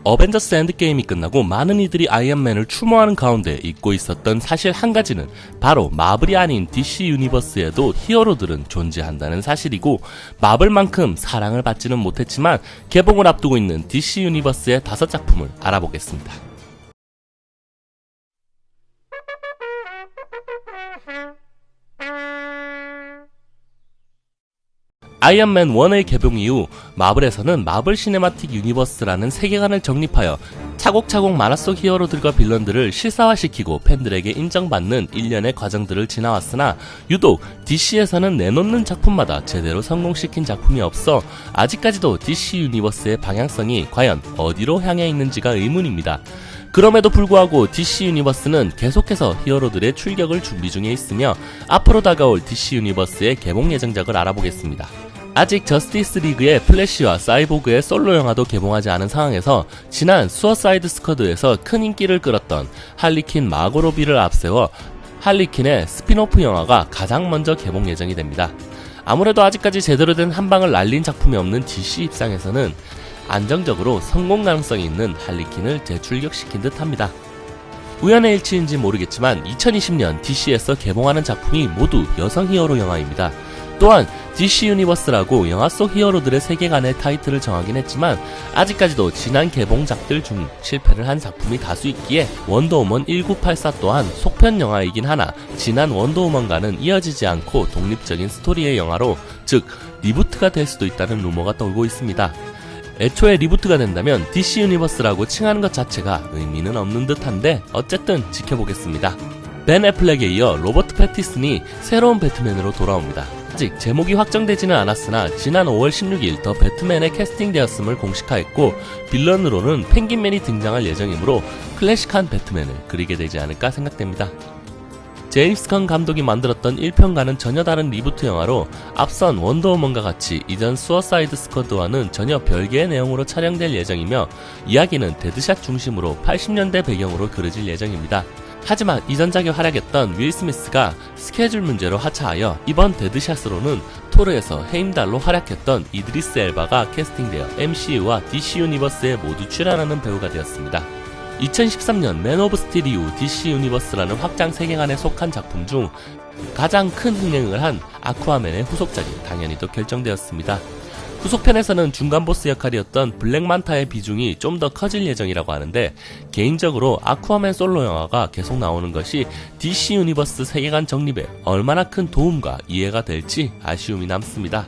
어벤져스 엔드게임이 끝나고 많은 이들이 아이언맨을 추모하는 가운데 잊고 있었던 사실 한 가지는 바로 마블이 아닌 DC 유니버스에도 히어로들은 존재한다는 사실이고, 마블만큼 사랑을 받지는 못했지만 개봉을 앞두고 있는 DC 유니버스의 5작품을 알아보겠습니다. 아이언맨 1의 개봉 이후 마블에서는 마블 시네마틱 유니버스라는 세계관을 정립하여 차곡차곡 만화 속 히어로들과 빌런들을 실사화시키고 팬들에게 인정받는 일련의 과정들을 지나왔으나, 유독 DC에서는 내놓는 작품마다 제대로 성공시킨 작품이 없어 아직까지도 DC 유니버스의 방향성이 과연 어디로 향해 있는지가 의문입니다. 그럼에도 불구하고 DC 유니버스는 계속해서 히어로들의 출격을 준비 중에 있으며, 앞으로 다가올 DC 유니버스의 개봉 예정작을 알아보겠습니다. 아직 저스티스 리그의 플래시와 사이보그의 솔로 영화도 개봉하지 않은 상황에서 지난 수어사이드 스쿼드에서 큰 인기를 끌었던 할리퀸 마고 로비를 앞세워 할리퀸의 스핀오프 영화가 가장 먼저 개봉 예정이 됩니다. 아무래도 아직까지 제대로 된 한방을 날린 작품이 없는 DC 입장에서는 안정적으로 성공 가능성이 있는 할리퀸을 재출격시킨 듯 합니다. 우연의 일치인지 모르겠지만 2020년 DC에서 개봉하는 작품이 모두 여성 히어로 영화입니다. 또한 DC 유니버스라고 영화 속 히어로들의 세계관의 타이틀을 정하긴 했지만 아직까지도 지난 개봉작들 중 실패를 한 작품이 다수 있기에 원더우먼 1984 또한 속편 영화이긴 하나 지난 원더우먼과는 이어지지 않고 독립적인 스토리의 영화로, 즉 리부트가 될 수도 있다는 루머가 돌고 있습니다. 애초에 리부트가 된다면 DC 유니버스라고 칭하는 것 자체가 의미는 없는 듯한데 어쨌든 지켜보겠습니다. 벤 애플렉에 이어 로버트 패티슨이 새로운 배트맨으로 돌아옵니다. 아직 제목이 확정되지는 않았으나 지난 5월 16일 더 배트맨에 캐스팅되었음을 공식화했고, 빌런으로는 펭귄맨이 등장할 예정이므로 클래식한 배트맨을 그리게 되지 않을까 생각됩니다. 제임스 건 감독이 만들었던 1편과는 전혀 다른 리부트 영화로 앞선 원더우먼과 같이 이전 수어사이드 스쿼드와는 전혀 별개의 내용으로 촬영될 예정이며, 이야기는 데드샷 중심으로 80년대 배경으로 그려질 예정입니다. 하지만 이전작에 활약했던 윌 스미스가 스케줄 문제로 하차하여 이번 데드샷으로는 토르에서 헤임달로 활약했던 이드리스 엘바가 캐스팅되어 MCU와 DC 유니버스에 모두 출연하는 배우가 되었습니다. 2013년 맨 오브 스틸 이후 DC 유니버스라는 확장 세계관에 속한 작품 중 가장 큰 흥행을 한 아쿠아맨의 후속작이 당연히도 결정되었습니다. 후속편에서는 중간 보스 역할이었던 블랙만타의 비중이 좀 더 커질 예정이라고 하는데, 개인적으로 아쿠아맨 솔로 영화가 계속 나오는 것이 DC 유니버스 세계관 정립에 얼마나 큰 도움과 이해가 될지 아쉬움이 남습니다.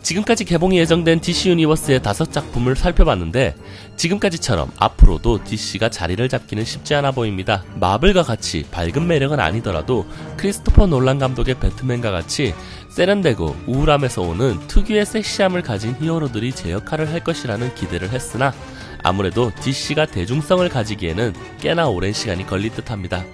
지금까지 개봉이 예정된 DC 유니버스의 5작품을 살펴봤는데, 지금까지처럼 앞으로도 DC가 자리를 잡기는 쉽지 않아 보입니다. 마블과 같이 밝은 매력은 아니더라도 크리스토퍼 놀란 감독의 배트맨과 같이 세련되고 우울함에서 오는 특유의 섹시함을 가진 히어로들이 제 역할을 할 것이라는 기대를 했으나, 아무래도 DC가 대중성을 가지기에는 꽤나 오랜 시간이 걸릴 듯합니다.